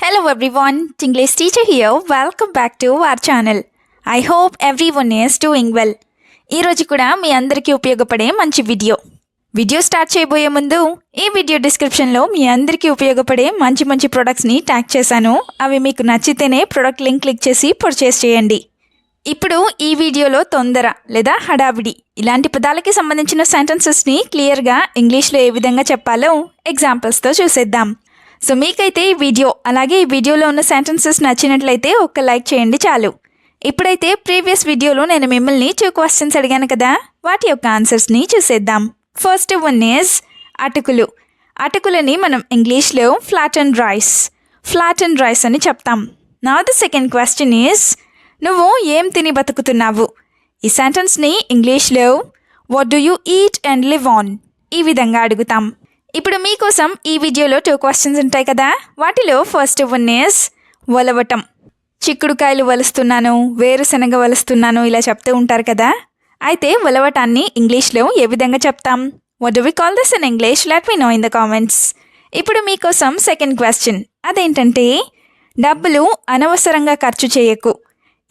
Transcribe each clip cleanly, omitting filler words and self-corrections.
Hello everyone, English teacher here. Welcome back to our channel. I hope everyone is doing well. ఈ రోజు కూడా మీ అందరికీ ఉపయోగపడే మంచి వీడియో స్టార్ట్ చేయబోయే ముందు ఈ వీడియో డిస్క్రిప్షన్లో మీ అందరికీ ఉపయోగపడే మంచి ప్రొడక్ట్స్ని ట్యాగ్ చేశాను. అవి మీకు నచ్చితేనే ప్రొడక్ట్ లింక్ క్లిక్ చేసి పర్చేస్ చేయండి. ఇప్పుడు ఈ వీడియోలో తొందర లేదా హడావిడి ఇలాంటి పదాలకి సంబంధించిన సెంటెన్సెస్ని క్లియర్గా ఇంగ్లీష్లో ఏ విధంగా చెప్పాలో ఎగ్జాంపుల్స్తో చూసేద్దాం. సో మీకైతే ఈ వీడియో అలాగే ఈ వీడియోలో ఉన్న సెంటెన్సెస్ నచ్చినట్లయితే ఒక్క లైక్ చేయండి చాలు. ఇప్పుడైతే ప్రీవియస్ వీడియోలో నేను మిమ్మల్ని 2 క్వశ్చన్స్ అడిగాను కదా, వాటి యొక్క ఆన్సర్స్ని చూసేద్దాం. ఫస్ట్ వన్ ఈజ్ అటుకులు. అటుకులని మనం ఇంగ్లీష్లో ఫ్లాట్ అండ్ రైస్ అని చెప్తాం. నా ద సెకండ్ క్వశ్చన్ ఈజ్ నువ్వు ఏం తిని బతుకుతున్నావు. ఈ సెంటెన్స్ని ఇంగ్లీష్లో what do you eat and live on ఈ విధంగా అడుగుతాం. ఇప్పుడు మీకోసం ఈ వీడియోలో 2 క్వశ్చన్స్ ఉంటాయి కదా, వాటిలో ఫస్ట్ వన్ ఈజ్ వలవటం. చిక్కుడుకాయలు వలుస్తున్నాను, వేరుశనగ వలుస్తున్నాను ఇలా చెప్తూ ఉంటారు కదా. అయితే వలవటాన్ని ఇంగ్లీష్లో ఏ విధంగా చెప్తాం? What do we call this in English? Let me know in the comments. ఇప్పుడు మీకోసం సెకండ్ క్వశ్చన్, అదేంటంటే డబ్బులు అనవసరంగా ఖర్చు చేయకు.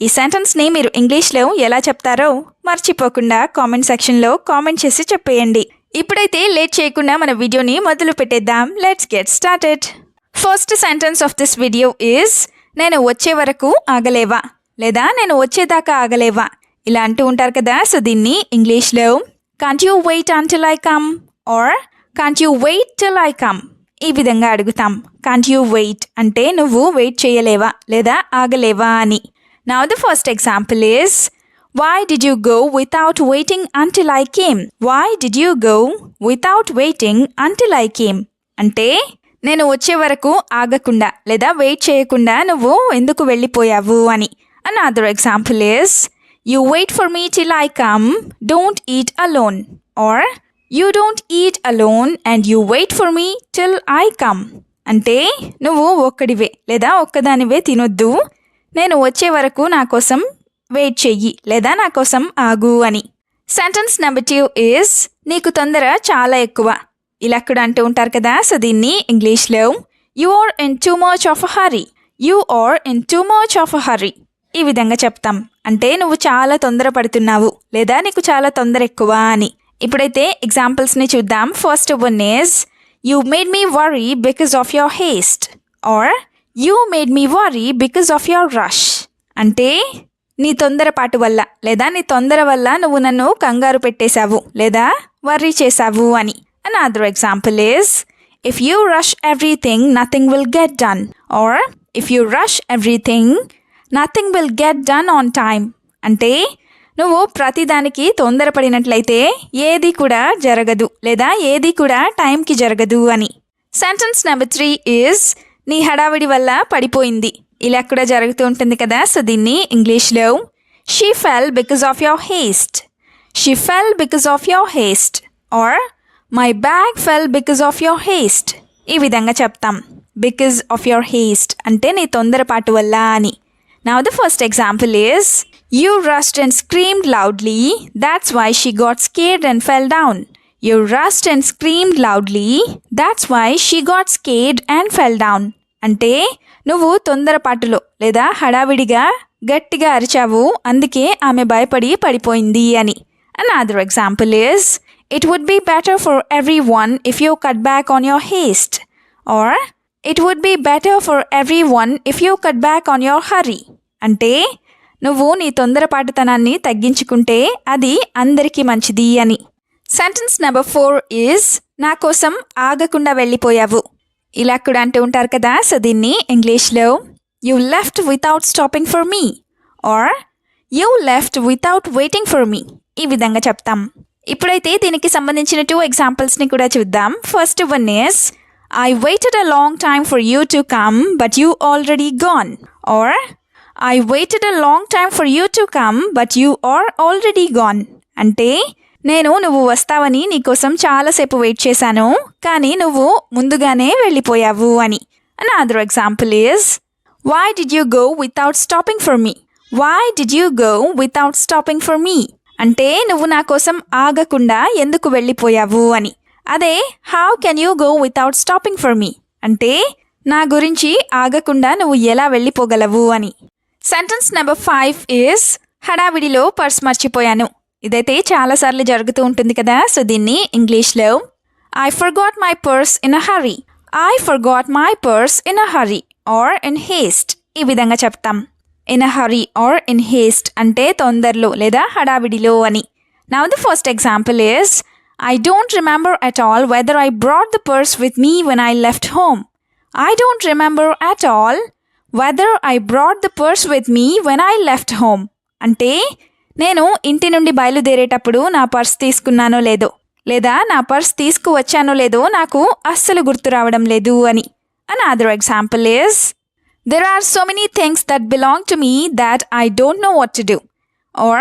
ఈ సెంటెన్స్ని మీరు ఇంగ్లీష్లో ఎలా చెప్తారో మర్చిపోకుండా కామెంట్ సెక్షన్లో కామెంట్ చేసి చెప్పేయండి. ఇప్పుడైతే లేట్ చేయకుండా మన వీడియోని మొదలు పెట్టేద్దాం. Let's get started. First sentence of this video is నేను వచ్చే వరకు ఆగలేవా లేదా నేను వచ్చేదాకా ఆగలేవా ఇలా అంటూ ఉంటారు కదా. సో దీన్ని ఇంగ్లీష్లో can't you wait until I come or can't you wait till I come ఈ విధంగా అడుగుతాం. కాంట్ యూ వెయిట్ అంటే నువ్వు వెయిట్ చేయలేవా లేదా ఆగలేవా అని. Now the first example is Why did you go without waiting until I came? Why did you go without waiting until I came? అంటే నేను వచ్చే వరకు ఆగకుండా లేదా వెయిట్ చేయకుండా నువ్వు ఎందుకు వెళ్ళిపోయావు అని. Another example is you wait for me till I come, don't eat alone. Or you don't eat alone and you wait for me till I come. అంటే నువ్వు ఒక్కడివే లేదా ఒక్కదానివే తినొద్దు, నేను వచ్చే వరకు నా కోసం వెయిట్ చెయ్యి లేదా నా కోసం ఆగు అని. సెంటెన్స్ నెంబర్ 2 ఈజ్ నీకు తొందర చాలా ఎక్కువ ఇలా కూడా అంటూ ఉంటారు కదా. సో దీన్ని ఇంగ్లీష్లో you are in too much of a hurry. You are in too much of a hurry ఈ విధంగా చెప్తాం. అంటే నువ్వు చాలా తొందర పడుతున్నావు లేదా నీకు చాలా తొందర ఎక్కువ అని. ఇప్పుడైతే ఎగ్జాంపుల్స్ని చూద్దాం. First one is you made me worry because of your haste or you made me worry because of your rush. అంటే నీ తొందరపాటు వల్ల లేదా నీ తొందర వల్ల నువ్వు నన్ను కంగారు పెట్టేశావు లేదా వర్రీ చేశావు అని. Another example is if you rush everything nothing will get done or if you rush everything nothing will get done on time. అంటే నువ్వు ప్రతిదానికి తొందరపడినట్లయితే ఏది కూడా జరగదు లేదా ఏది కూడా టైంకి జరగదు అని. సెంటెన్స్ నెంబర్ 3 ఈజ్ నీ హడావిడి వల్ల పడిపోయింది ఇలా కూడా జరుగుతూ ఉంటుంది కదా. సో దీన్ని ఇంగ్లీష్లో she fell because of your haste. She fell because of your haste or my bag fell because of your haste ఈ విధంగా చెప్తాం. బికాస్ ఆఫ్ యువర్ హేస్ట్ అంటే నీ తొందరపాటు వల్ల అని. Now the first example is you rushed and screamed loudly that's why she got scared and fell down. You rushed and screamed loudly that's why she got scared and fell down. అంటే నువ్వు తొందరపాటులో లేదా హడావిడిగా గట్టిగా అరిచావు అందుకే ఆమె భయపడి పడిపోయింది అని. Another example is it would be better for everyone if you cut back on your haste or it would be better for everyone if you cut back on your hurry. అంటే నువ్వు నీ తొందరపాటుతనాన్ని తగ్గించుకుంటే అది అందరికీ మంచిది అని. సెంటెన్స్ నెంబర్ 4 ఈజ్ నా కోసం ఆగకుండా వెళ్ళిపోయావు ఇలా కూడా అంటూ ఉంటారు కదా. సో దీన్ని ఇంగ్లీష్లో you left without stopping for me or you left without waiting for me ఈ విధంగా చెప్తాం. ఇప్పుడైతే దీనికి సంబంధించిన 2 ఎగ్జాంపుల్స్ని కూడా చూద్దాం. First one is I waited a long time for you to come but you already gone or I waited a long time for you to come but you are already gone. అంటే నేను నువ్వు వస్తావని నీకోసం చాలాసేపు wait చేశాను కానీ నువ్వు ముందుగానే వెళ్ళిపోయావు అని. Another example is why did you go without stopping for me? Why did you go without stopping for me? అంటే నువ్వు నా కోసం ఆగకుండా ఎందుకు వెళ్ళిపోయావు అని. అదే how can you go without stopping for me? అంటే నా గురించి ఆగకుండా నువ్వు ఎలా వెళ్ళిపోగలవు అని. సెంటెన్స్ నెంబర్ 5 ఈజ్ హడావిడిలో పర్స్ మర్చిపోయాను. ఇదైతే చాలాసార్లు జరుగుతూ ఉంటుంది కదా. సో దీన్ని ఇంగ్లీష్లో I forgot my purse in a hurry. I forgot my purse in a hurry or in haste. ఈ విధంగా చెప్తాం. In a hurry or in haste అంటే తొందరలో లేదా హడావిడిలో అని. Now the first example is I don't remember at all whether I brought the purse with me when I left home. I don't remember at all whether I brought the purse with me when I left home. అంటే నేను ఇంటి నుండి బయలుదేరేటప్పుడు నా purse తీసుకున్నానో లేదో లేదా నా purse తీసుకువచ్చానో లేదో నాకు అస్సలు గుర్తు రావడం లేదు అని. Another example is there are so many things that belong to me that I don't know what to do. Or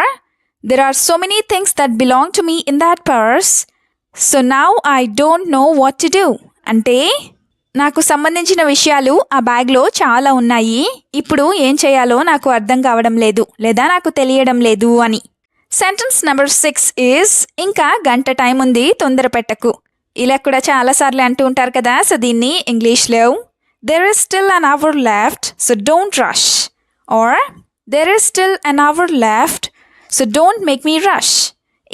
there are so many things that belong to me in that purse, so now I don't know what to do. అంటే నాకు సంబంధించిన విషయాలు ఆ బ్యాగ్లో చాలా ఉన్నాయి, ఇప్పుడు ఏం చేయాలో నాకు అర్థం కావడం లేదు లేదా నాకు తెలియడం లేదు అని. సెంటెన్స్ నెంబర్ 6 ఈజ్ ఇంకా గంట టైం ఉంది, తొందర పెట్టకు. ఇలా కూడా చాలాసార్లు అంటూ ఉంటారు కదా. సో దీన్ని ఇంగ్లీష్లో there is still an hour left, so don't rush. Or there is still an hour left, so don't make me rush.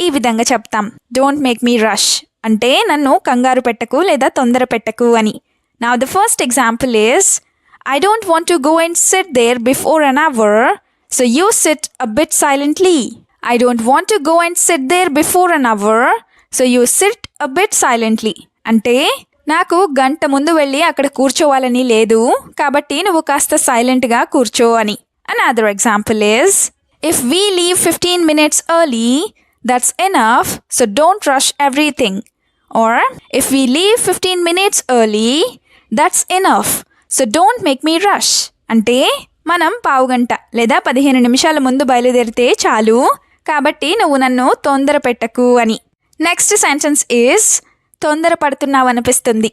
ఈ విధంగా చెప్తాం. డోంట్ మేక్ మీ రష్ అంటే నన్ను కంగారు పెట్టకు లేదా తొందర పెట్టకు అని. Now the first example is I don't want to go and sit there before an hour, so you sit a bit silently. I don't want to go and sit there before an hour, so you sit a bit silently. అంటే నాకు గంట ముందు వెళ్ళి అక్కడ కూర్చోవాలని లేదు, కాబట్టి నువ్వు కాస్త సైలెంట్గా కూర్చో అని. Another example is if we leave 15 minutes early, that's enough, so don't rush everything. Or if we leave 15 minutes early, that's enough, so don't make me rush. అంటే మనం పావుగంట లేదా 15 నిమిషాల ముందు బయలుదేరితే చాలు, కాబట్టి నువ్వు నన్ను తొందర పెట్టకు అని. నెక్స్ట్ సెంటెన్స్ ఈజ్ తొందర పడుతున్నావు అనిపిస్తుంది.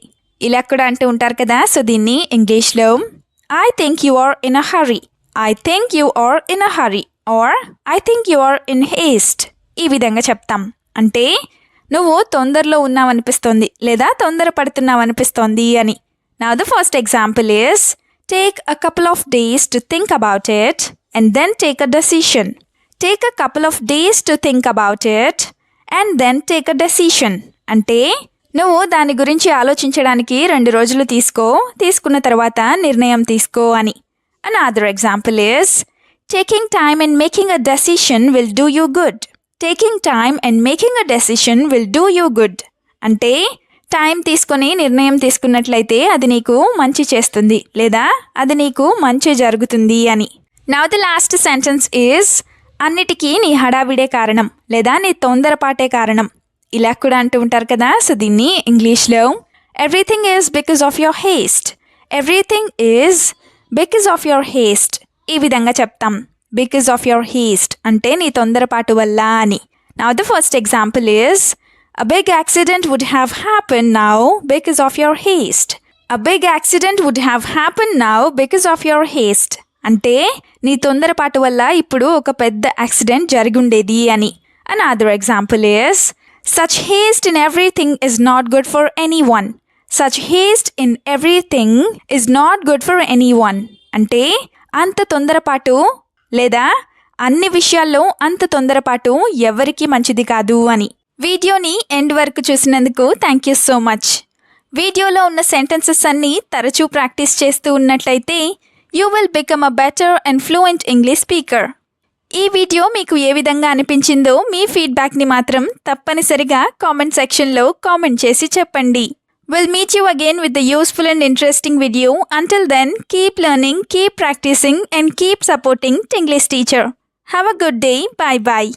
ఇలా కూడా అంటూ ఉంటారు కదా. సో దీన్ని ఇంగ్లీష్లో I think you are in a hurry. I think you are in a hurry or I think you are in haste. ఈ విధంగా చెప్తాం. అంటే నువ్వు తొందరలో ఉన్నావనిపిస్తోంది లేదా తొందర పడుతున్నావనిపిస్తోంది అని. Now the first example is take a couple of days to think about it and then take a decision. Take a couple of days to think about it and then take a decision. అంటే నువ్వు దాని గురించి ఆలోచించడానికి 2 రోజులు తీసుకున్న తర్వాత నిర్ణయం తీసుకో అని. Another example is taking time and making a decision will do you good. Taking time and making a decision will do you good. అంటే టైం తీసుకొని నిర్ణయం తీసుకున్నట్లయితే అది నీకు మంచి చేస్తుంది లేదా అది నీకు మంచి జరుగుతుంది అని. Now the last sentence is అన్నిటికీ నీ హడావిడే కారణం లేదా నీ తొందరపాటే కారణం. ఇలా కూడా అంటూ ఉంటారు కదా. సో దీన్ని ఇంగ్లీష్లో everything is because of your haste. Everything is because of your haste. ఈ విధంగా చెప్తాం. బికాస్ ఆఫ్ యువర్ హేస్ట్ అంటే నీ తొందరపాటు వల్ల అని. Now the first example is a big accident would have happen now because of your haste. A big accident would have happen now because of your haste. అంటే నీ తొందరపాటు వల్ల ఇప్పుడు ఒక పెద్ద యాక్సిడెంట్ జరిగుండేది అని. Another example is such haste in everything is not good for anyone. Such haste in everything is not good for anyone. అంటే అంత తొందరపాటు లేదా అన్ని విషయాల్లో అంత తొందరపాటు ఎవరికి మంచిది కాదు అని. వీడియోని ఎండ్ వరకు చూసినందుకు థ్యాంక్ యూ సో మచ్. వీడియోలో ఉన్న సెంటెన్సెస్ అన్నీ తరచూ ప్రాక్టీస్ చేస్తూ ఉన్నట్లయితే you will become a better and fluent English speaker. ఈ వీడియో మీకు ఏ విధంగా అనిపించిందో మీ ఫీడ్బ్యాక్ని మాత్రం తప్పనిసరిగా కామెంట్ సెక్షన్లో కామెంట్ చేసి చెప్పండి. We'll meet you again with a useful and interesting video. Until then, keep learning, keep practicing and keep supporting Tinglish Teacher. Have a good day. Bye-bye.